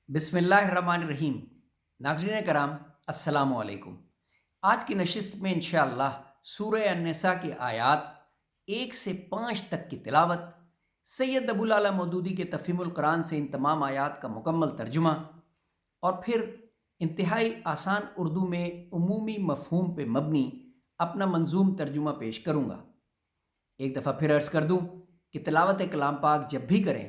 بسم اللہ الرحمن الرحیم۔ ناظرین کرام، السلام علیکم۔ آج کی نشست میں انشاءاللہ سورہ النساء کی آیات 1 سے 5 تک کی تلاوت، سید ابوالعلا مودودی کے تفہیم القرآن سے ان تمام آیات کا مکمل ترجمہ، اور پھر انتہائی آسان اردو میں عمومی مفہوم پہ مبنی اپنا منظوم ترجمہ پیش کروں گا۔ ایک دفعہ پھر عرض کر دوں کہ تلاوت کلام پاک جب بھی کریں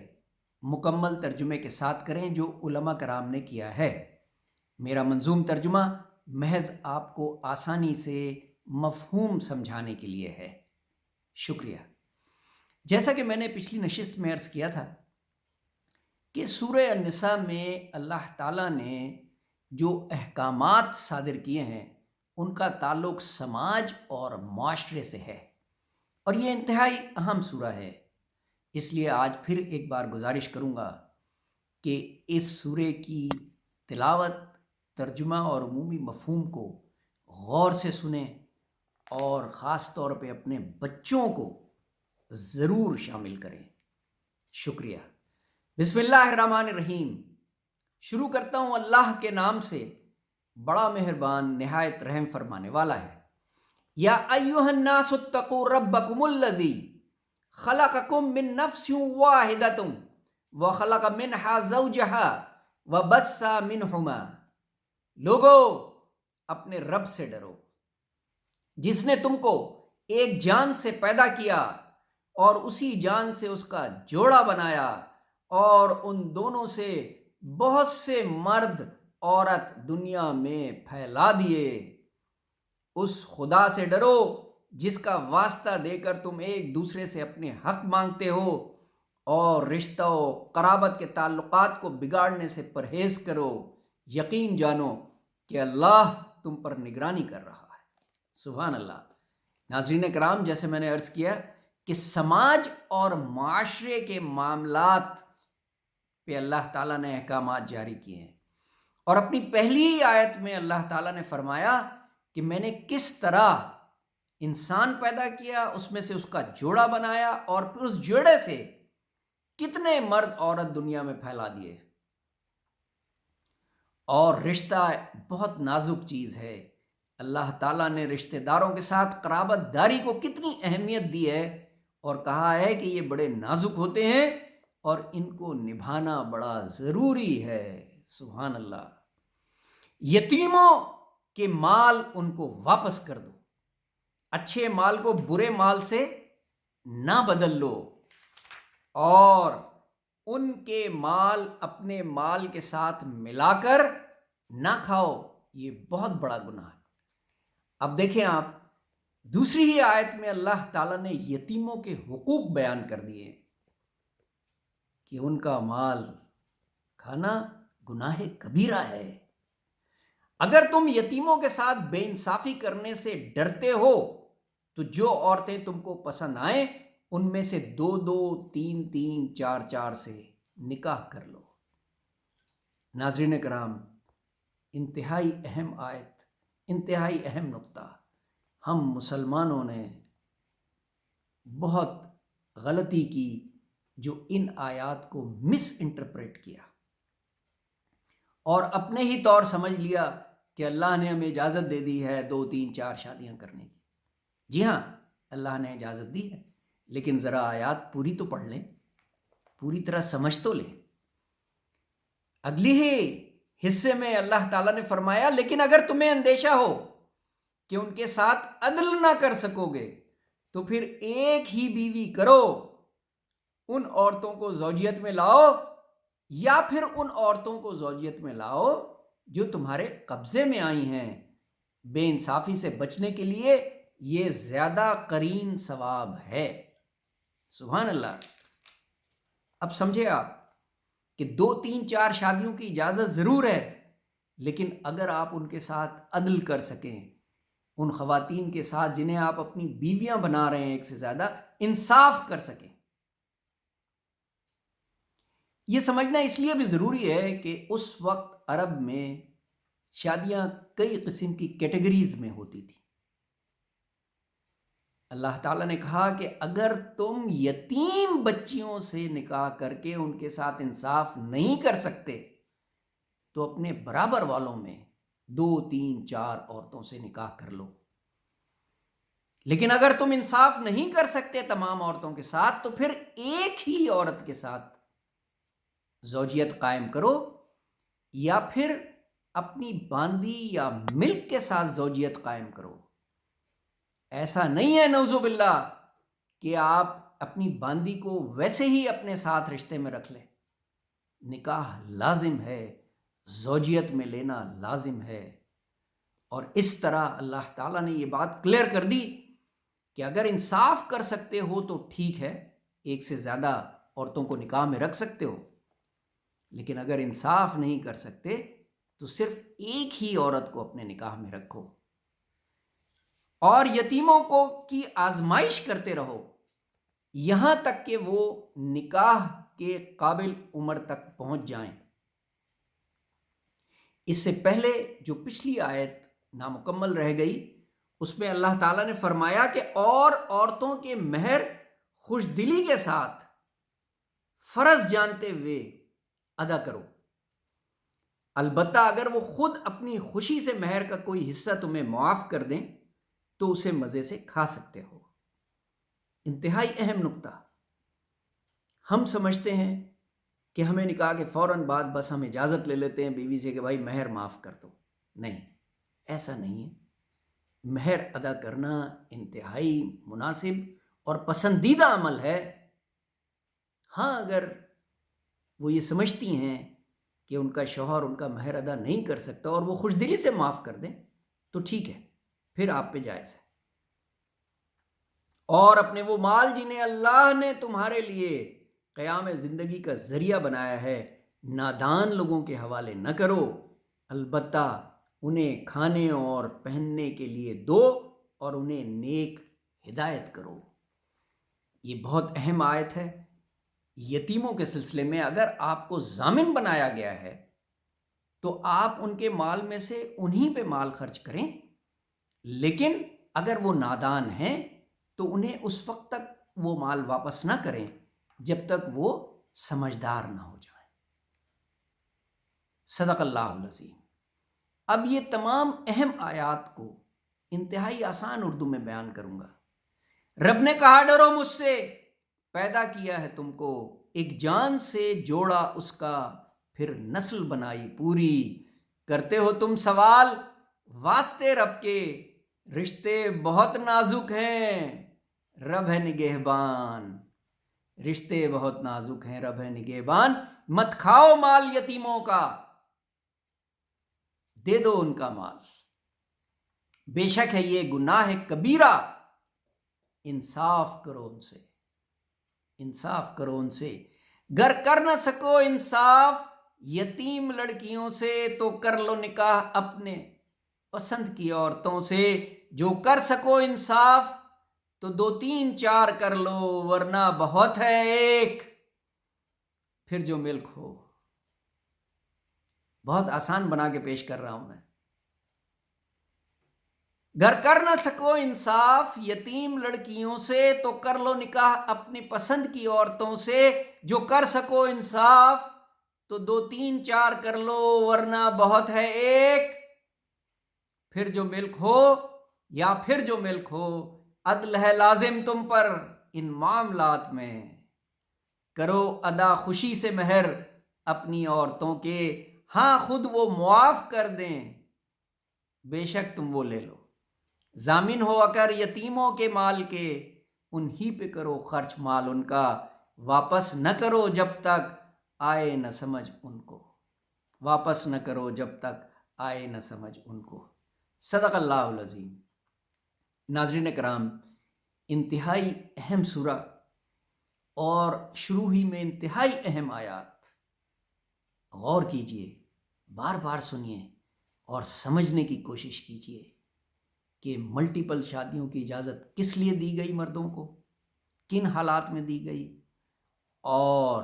مکمل ترجمے کے ساتھ کریں جو علماء کرام نے کیا ہے۔ میرا منظوم ترجمہ محض آپ کو آسانی سے مفہوم سمجھانے کے لیے ہے۔ شکریہ۔ جیسا کہ میں نے پچھلی نشست میں عرض کیا تھا کہ سورہ النساء میں اللہ تعالیٰ نے جو احکامات صادر کیے ہیں ان کا تعلق سماج اور معاشرے سے ہے، اور یہ انتہائی اہم سورہ ہے۔ اس لیے آج پھر ایک بار گزارش کروں گا کہ اس سورے کی تلاوت، ترجمہ اور عمومی مفہوم کو غور سے سنیں، اور خاص طور پہ اپنے بچوں کو ضرور شامل کریں۔ شکریہ۔ بسم اللہ الرحمن الرحیم۔ شروع کرتا ہوں اللہ کے نام سے، بڑا مہربان نہایت رحم فرمانے والا ہے۔ یا ایھا الناس اتقوا ربکم الذی خلقکم من نفس واحدۃ وخلق منها زوجها وبث منہما۔ لوگو، اپنے رب سے ڈرو جس نے تم کو ایک جان سے پیدا کیا اور اسی جان سے اس کا جوڑا بنایا، اور ان دونوں سے بہت سے مرد عورت دنیا میں پھیلا دیے۔ اس خدا سے ڈرو جس کا واسطہ دے کر تم ایک دوسرے سے اپنے حق مانگتے ہو، اور رشتہ و قرابت کے تعلقات کو بگاڑنے سے پرہیز کرو۔ یقین جانو کہ اللہ تم پر نگرانی کر رہا ہے۔ سبحان اللہ۔ ناظرین کرام، جیسے میں نے عرض کیا کہ سماج اور معاشرے کے معاملات پہ اللہ تعالیٰ نے احکامات جاری کیے ہیں، اور اپنی پہلی ہی آیت میں اللہ تعالیٰ نے فرمایا کہ میں نے کس طرح انسان پیدا کیا، اس میں سے اس کا جوڑا بنایا، اور پھر اس جوڑے سے کتنے مرد عورت دنیا میں پھیلا دیے۔ اور رشتہ بہت نازک چیز ہے۔ اللہ تعالیٰ نے رشتہ داروں کے ساتھ قرابت داری کو کتنی اہمیت دی ہے، اور کہا ہے کہ یہ بڑے نازک ہوتے ہیں اور ان کو نبھانا بڑا ضروری ہے۔ سبحان اللہ۔ یتیموں کے مال ان کو واپس کر دو، اچھے مال کو برے مال سے نہ بدل لو، اور ان کے مال اپنے مال کے ساتھ ملا کر نہ کھاؤ، یہ بہت بڑا گناہ ہے۔ اب دیکھیں آپ، دوسری ہی آیت میں اللہ تعالیٰ نے یتیموں کے حقوق بیان کر دیے کہ ان کا مال کھانا گناہ کبیرہ ہے۔ اگر تم یتیموں کے ساتھ بے انصافی کرنے سے ڈرتے ہو تو جو عورتیں تم کو پسند آئیں ان میں سے 2 3 4 سے نکاح کر لو۔ ناظرین کرام، انتہائی اہم آیت، انتہائی اہم نقطہ۔ ہم مسلمانوں نے بہت غلطی کی جو ان آیات کو مس انٹرپریٹ کیا، اور اپنے ہی طور سمجھ لیا کہ اللہ نے ہمیں اجازت دے دی ہے 2 3 4 شادیاں کرنے کی۔ جی ہاں، اللہ نے اجازت دی ہے، لیکن ذرا آیات پوری تو پڑھ لیں، پوری طرح سمجھ تو لیں۔ اگلی ہی حصے میں اللہ تعالیٰ نے فرمایا لیکن اگر تمہیں اندیشہ ہو کہ ان کے ساتھ عدل نہ کر سکو گے تو پھر ایک ہی بیوی کرو، ان عورتوں کو زوجیت میں لاؤ، یا پھر ان عورتوں کو زوجیت میں لاؤ جو تمہارے قبضے میں آئی ہیں۔ بے انصافی سے بچنے کے لیے یہ زیادہ قرین ثواب ہے۔ سبحان اللہ۔ اب سمجھے آپ کہ 2 3 4 شادیوں کی اجازت ضرور ہے، لیکن اگر آپ ان کے ساتھ عدل کر سکیں، ان خواتین کے ساتھ جنہیں آپ اپنی بیویاں بنا رہے ہیں ایک سے زیادہ، انصاف کر سکیں۔ یہ سمجھنا اس لیے بھی ضروری ہے کہ اس وقت عرب میں شادیاں کئی قسم کی کیٹیگریز میں ہوتی تھی۔ اللہ تعالیٰ نے کہا کہ اگر تم یتیم بچیوں سے نکاح کر کے ان کے ساتھ انصاف نہیں کر سکتے تو اپنے برابر والوں میں 2 3 4 عورتوں سے نکاح کر لو۔ لیکن اگر تم انصاف نہیں کر سکتے تمام عورتوں کے ساتھ تو پھر ایک ہی عورت کے ساتھ زوجیت قائم کرو، یا پھر اپنی باندی یا ملک کے ساتھ زوجیت قائم کرو۔ ایسا نہیں ہے نعوذ باللہ کہ آپ اپنی باندی کو ویسے ہی اپنے ساتھ رشتے میں رکھ لیں۔ نکاح لازم ہے، زوجیت میں لینا لازم ہے۔ اور اس طرح اللہ تعالیٰ نے یہ بات کلیئر کر دی کہ اگر انصاف کر سکتے ہو تو ٹھیک ہے، ایک سے زیادہ عورتوں کو نکاح میں رکھ سکتے ہو، لیکن اگر انصاف نہیں کر سکتے تو صرف ایک ہی عورت کو اپنے نکاح میں رکھو، اور یتیموں کو کی آزمائش کرتے رہو یہاں تک کہ وہ نکاح کے قابل عمر تک پہنچ جائیں۔ اس سے پہلے جو پچھلی آیت نامکمل رہ گئی اس میں اللہ تعالیٰ نے فرمایا کہ اور عورتوں کے مہر خوش دلی کے ساتھ فرض جانتے ہوئے ادا کرو، البتہ اگر وہ خود اپنی خوشی سے مہر کا کوئی حصہ تمہیں معاف کر دیں تو اسے مزے سے کھا سکتے ہو۔ انتہائی اہم نکتہ۔ ہم سمجھتے ہیں کہ ہمیں نکاح کے فوراً بعد بس ہم اجازت لے لیتے ہیں بیوی سے کہ بھائی مہر معاف کر دو۔ نہیں، ایسا نہیں ہے۔ مہر ادا کرنا انتہائی مناسب اور پسندیدہ عمل ہے۔ ہاں، اگر وہ یہ سمجھتی ہیں کہ ان کا شوہر ان کا مہر ادا نہیں کر سکتا اور وہ خوش دلی سے معاف کر دیں تو ٹھیک ہے، پھر آپ پہ جائز ہے۔ اور اپنے وہ مال جنہیں اللہ نے تمہارے لیے قیام زندگی کا ذریعہ بنایا ہے نادان لوگوں کے حوالے نہ کرو، البتہ انہیں کھانے اور پہننے کے لیے دو اور انہیں نیک ہدایت کرو۔ یہ بہت اہم آیت ہے۔ یتیموں کے سلسلے میں اگر آپ کو ضامن بنایا گیا ہے تو آپ ان کے مال میں سے انہی پہ مال خرچ کریں، لیکن اگر وہ نادان ہیں تو انہیں اس وقت تک وہ مال واپس نہ کریں جب تک وہ سمجھدار نہ ہو جائیں۔ صدق اللہ العظیم۔ اب یہ تمام اہم آیات کو انتہائی آسان اردو میں بیان کروں گا۔ رب نے کہا ڈرو مجھ سے، پیدا کیا ہے تم کو ایک جان سے، جوڑا اس کا، پھر نسل بنائی پوری۔ کرتے ہو تم سوال واسطے رب کے، رشتے بہت نازک ہیں، رب ہے نگہبان۔ رشتے بہت نازک ہیں، رب ہے نگہبان۔ مت کھاؤ مال یتیموں کا، دے دو ان کا مال، بے شک ہے یہ گناہ کبیرہ۔ انصاف کرو ان سے، انصاف کرو ان سے۔ گر کر نہ سکو انصاف یتیم لڑکیوں سے تو کر لو نکاح اپنے پسند کی عورتوں سے۔ جو کر سکو انصاف تو 2 3 4 کر لو، ورنہ بہت ہے ایک، پھر جو ملک ہو۔ بہت آسان بنا کے پیش کر رہا ہوں میں۔ گر کر نہ سکو انصاف یتیم لڑکیوں سے تو کر لو نکاح اپنی پسند کی عورتوں سے۔ جو کر سکو انصاف تو 2 3 4 کر لو، ورنہ بہت ہے ایک، پھر جو ملک ہو، یا پھر جو ملک ہو۔ عدل ہے لازم تم پر ان معاملات میں، کرو ادا خوشی سے مہر اپنی عورتوں کے، ہاں خود وہ معاف کر دیں بے شک تم وہ لے لو۔ ضامن ہو اگر یتیموں کے مال کے، انہی پہ کرو خرچ مال ان کا، واپس نہ کرو جب تک آئے نہ سمجھ ان کو، واپس نہ کرو جب تک آئے نہ سمجھ ان کو۔ صدق اللہ العظیم۔ ناظرین کرام، انتہائی اہم سورہ اور شروع ہی میں انتہائی اہم آیات، غور کیجئے، بار بار سنیے اور سمجھنے کی کوشش کیجئے کہ ملٹیپل شادیوں کی اجازت کس لیے دی گئی مردوں کو، کن حالات میں دی گئی، اور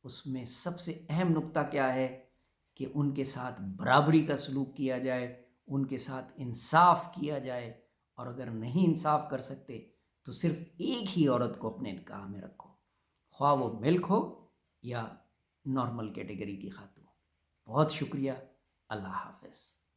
اس میں سب سے اہم نقطہ کیا ہے کہ ان کے ساتھ برابری کا سلوک کیا جائے، ان کے ساتھ انصاف کیا جائے، اور اگر نہیں انصاف کر سکتے تو صرف ایک ہی عورت کو اپنے نکاح میں رکھو، خواہ وہ ملک ہو یا نارمل کیٹیگری کی خاتون۔ بہت شکریہ. اللہ حافظ.